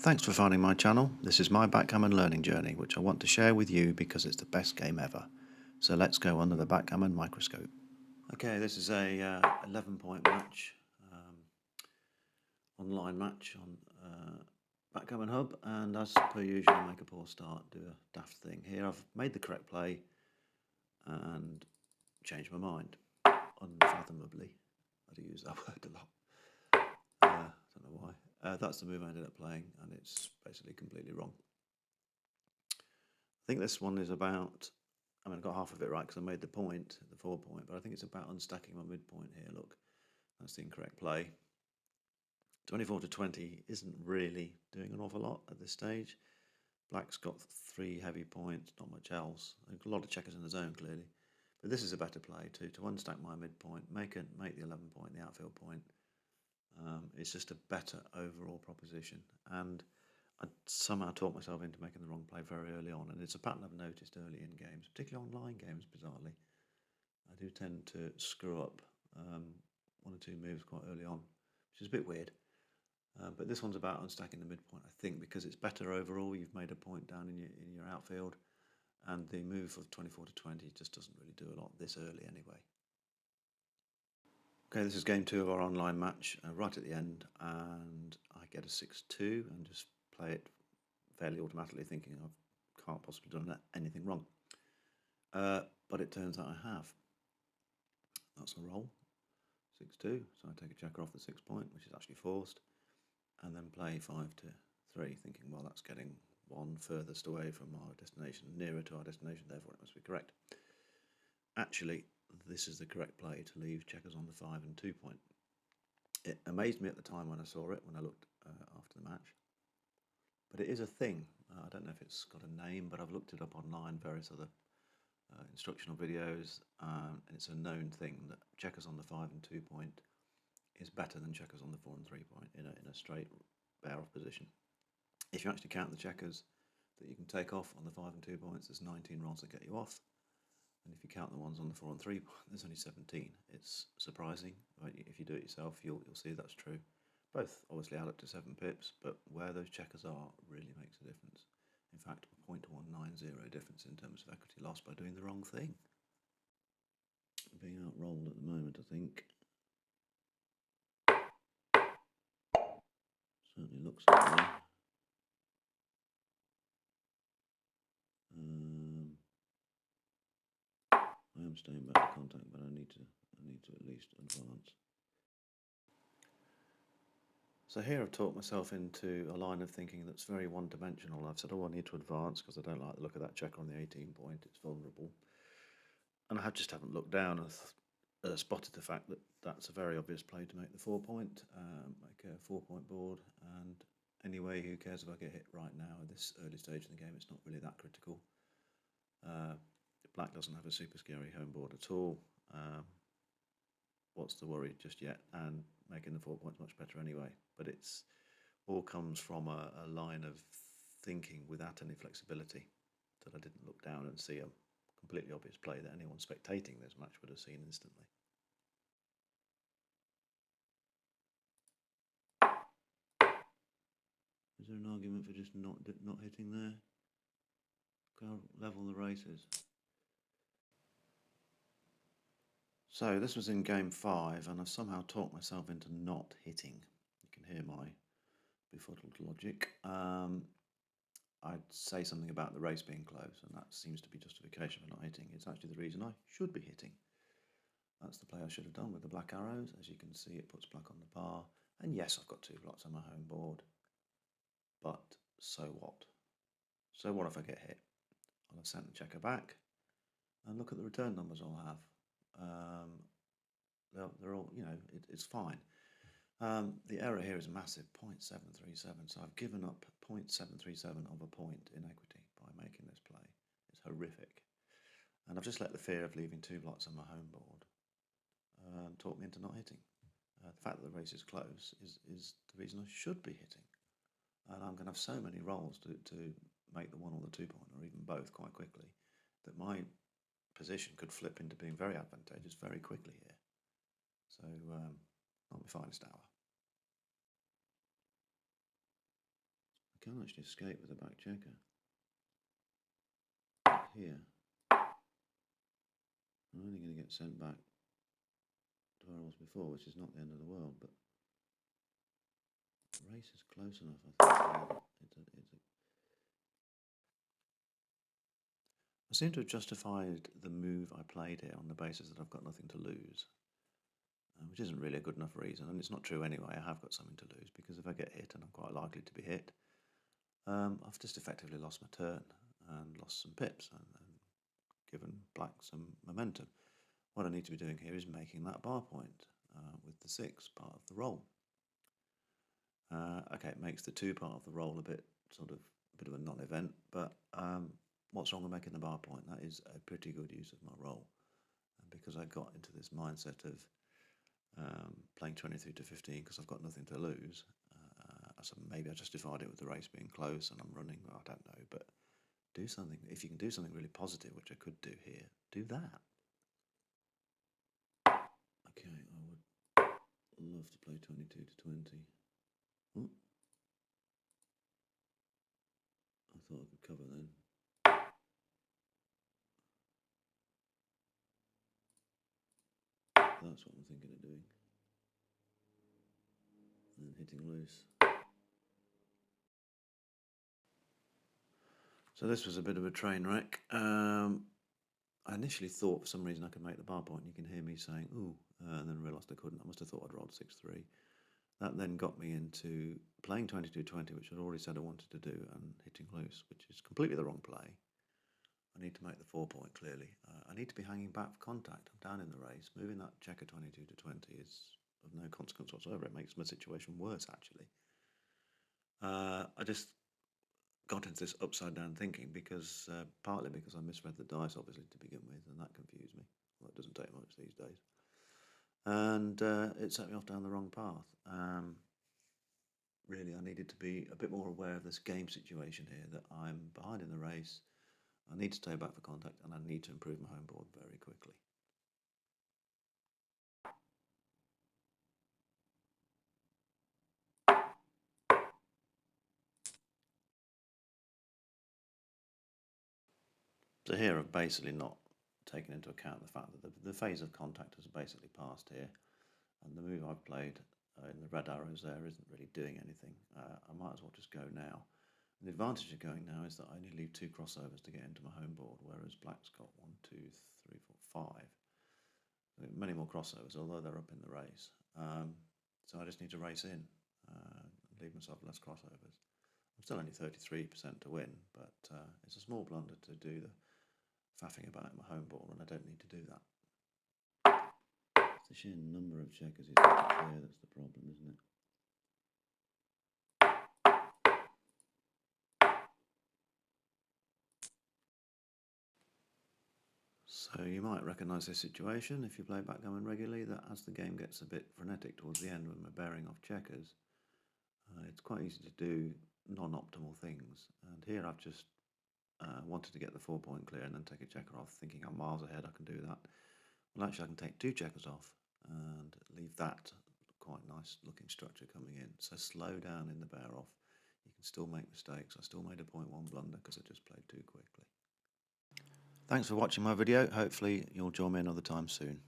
Thanks for finding my channel. This is my backgammon learning journey, which I want to share with you because it's the best game ever. So let's go under the backgammon microscope. Okay, this is a 11-point match, online match on Backgammon Hub, and as per usual, make a poor start, do a daft thing. Here I've made the correct play and changed my mind, unfathomably. I do use that word a lot. I don't know why. That's the move I ended up playing, and it's basically completely wrong. I think this one is about, I mean, I got half of it right because I made the point, the 4 point, but I think it's about unstacking my midpoint here. Look, that's the incorrect play. 24 to 20 isn't really doing an awful lot at this stage. Black's got 3 heavy points, not much else. A lot of checkers in the zone, clearly. But this is a better play, to unstack my midpoint, make the 11 point, the outfield point. It's just a better overall proposition. And I somehow talked myself into making the wrong play very early on, and it's a pattern I've noticed early in games, particularly online games, bizarrely. I do tend to screw up 1 or 2 moves quite early on, which is a bit weird. But this one's about unstacking the midpoint, I think, because it's better overall. You've made a point down in your outfield, and the move of 24 to 20 just doesn't really do a lot this early anyway. Okay, this is game 2 of our online match, right at the end, and I get a 6-2 and just play it fairly automatically, thinking I can't possibly have done anything wrong. But it turns out I have. That's a roll, 6-2, so I take a checker off the 6 point, which is actually forced, and then play 5 to 3, thinking, well, that's getting 1 furthest away from our destination, nearer to our destination, therefore it must be correct. Actually, this is the correct play to leave checkers on the 5 and 2 point. It amazed me at the time when I saw it, when I looked after the match. But it is a thing. I don't know if it's got a name, but I've looked it up online, various other instructional videos, and it's a known thing that checkers on the 5 and 2 point is better than checkers on the 4 and 3 point in a straight bear-off position. If you actually count the checkers that you can take off on the 5 and 2 points, there's 19 rolls that get you off. And if you count the ones on the 4 and 3, there's only 17. It's surprising. If you do it yourself, you'll see that's true. Both obviously add up to 7 pips, but where those checkers are really makes a difference. In fact, 0.190 difference in terms of equity loss by doing the wrong thing. Being outrolled at the moment, I think. Certainly looks that way. I am staying back to contact, but I need to at least advance. So here I've talked myself into a line of thinking that's very one-dimensional. I've said, oh, I need to advance because I don't like the look of that checker on the 18 point. It's vulnerable. And I just haven't looked down and spotted the fact that that's a very obvious play to make the 4 point, make a 4 point board. And anyway, who cares if I get hit right now at this early stage in the game? It's not really that critical. Black doesn't have a super scary home board at all. What's the worry just yet? And making the 4 points much better anyway. But it's all comes from a line of thinking without any flexibility, that I didn't look down and see a completely obvious play that anyone spectating this match would have seen instantly. Is there an argument for just not hitting there? Go level the races. So this was in game 5, and I somehow talked myself into not hitting. You can hear my befuddled logic. I'd say something about the race being close, and that seems to be justification for not hitting. It's actually the reason I should be hitting. That's the play I should have done with the black arrows. As you can see, it puts black on the bar. And yes, I've got 2 blots on my home board. But so what? So what if I get hit? I'll have sent the checker back, and look at the return numbers I'll have. They're all, it's fine. The error here is massive, 0.737, so I've given up 0.737 of a point in equity by making this play. It's horrific. And I've just let the fear of leaving 2 blots on my home board talk me into not hitting. The fact that the race is close is the reason I should be hitting. And I'm going to have so many rolls to make the 1 or the 2 point, or even both, quite quickly, that my position could flip into being very advantageous very quickly here. So, not my finest hour. can actually escape with a back checker. Here, I'm only going to get sent back to where I was before, which is not the end of the world, but race is close enough, I think. I seem to have justified the move I played here on the basis that I've got nothing to lose, which isn't really a good enough reason, and it's not true anyway. I have got something to lose, because if I get hit, and I'm quite likely to be hit, I've just effectively lost my turn and lost some pips and given black some momentum. What I need to be doing here is making that bar point with the 6 part of the roll. Okay, it makes the 2 part of the roll a bit of a non-event, but what's wrong with making the bar point? That is a pretty good use of my roll, and because I got into this mindset of playing 23 to 15 because I've got nothing to lose. So maybe I justified it with the race being close and I'm running. Well, I don't know, but do something. If you can do something really positive, which I could do here, do that. Okay, I would love to play 22 to 20. Oh. I thought I could cover then. That's what I'm thinking of doing. And hitting loose. So this was a bit of a train wreck. I initially thought for some reason I could make the bar point. You can hear me saying, ooh, and then realised I couldn't. I must have thought I'd rolled 6-3. That then got me into playing 22-20, which I'd already said I wanted to do, and hitting loose, which is completely the wrong play. I need to make the 4 point clearly. I need to be hanging back for contact. I'm down in the race. Moving that checker 22 to 20 is of no consequence whatsoever. It makes my situation worse, actually. I just got into this upside down thinking because partly because I misread the dice, obviously, to begin with, and that confused me. Well, it doesn't take much these days. And it set me off down the wrong path. Really, I needed to be a bit more aware of this game situation here, that I'm behind in the race, I need to stay back for contact, and I need to improve my home board very quickly. So here I've basically not taken into account the fact that the phase of contact has basically passed here, and the move I've played in the red arrows there isn't really doing anything. I might as well just go now. And the advantage of going now is that I only leave 2 crossovers to get into my home board, whereas black's got 1, 2, 3, 4, 5. Many more crossovers, although they're up in the race. So I just need to race in, leave myself less crossovers. I'm still only 33% to win, but it's a small blunder to do the faffing about in my home board, and I don't need to do that. It's the sheer number of checkers is clear that's the problem, isn't it? So you might recognise this situation if you play backgammon regularly, that as the game gets a bit frenetic towards the end when we're bearing off checkers, it's quite easy to do non-optimal things. And here I've just wanted to get the 4 point clear and then take a checker off, thinking I'm miles ahead, I can do that. Well, actually I can take 2 checkers off and leave that quite nice looking structure coming in. So slow down in the bear off. You can still make mistakes. I still made a 0.1 blunder because I just played too quickly. Thanks for watching my video. Hopefully you'll join me another time soon.